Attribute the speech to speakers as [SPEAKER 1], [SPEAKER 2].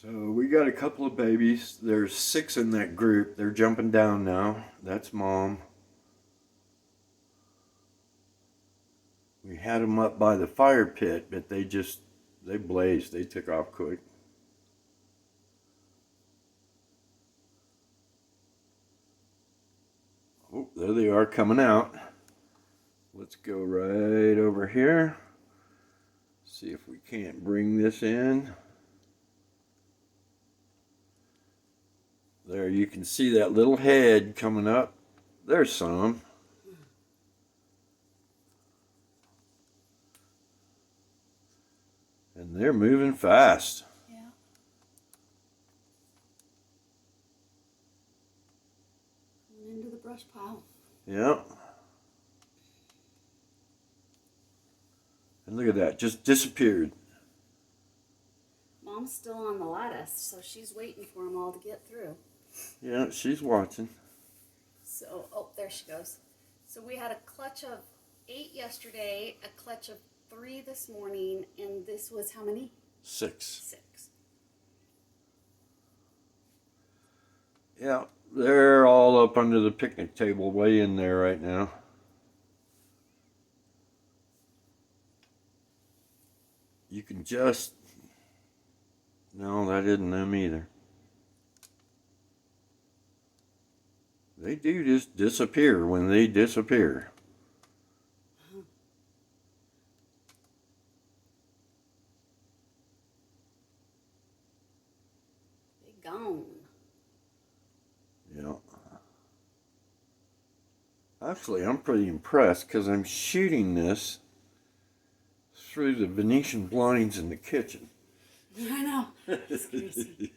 [SPEAKER 1] So we got a couple of babies. There's 6 in that group. They're jumping down now. That's mom. We had them up by the fire pit, but they blazed. They took off quick. Oh, there they are coming out. Let's go right over here. See if we can't bring this in. There, you can see that little head coming up. There's some. And they're moving fast.
[SPEAKER 2] Yeah. Into the brush pile.
[SPEAKER 1] Yeah. And look at that, just disappeared.
[SPEAKER 2] Mom's still on the lattice, so she's waiting for them all to get through.
[SPEAKER 1] Yeah, she's watching.
[SPEAKER 2] So, oh, there she goes. So we had a clutch of 8 yesterday, a clutch of 3 this morning, and this was how many?
[SPEAKER 1] 6.
[SPEAKER 2] 6.
[SPEAKER 1] Yeah, they're all up under the picnic table way in there right now. You can just... No, that isn't them either. They do just disappear when they disappear.
[SPEAKER 2] They gone.
[SPEAKER 1] Yeah. Actually, I'm pretty impressed because I'm shooting this through the Venetian blinds in the kitchen.
[SPEAKER 2] I know. It's crazy.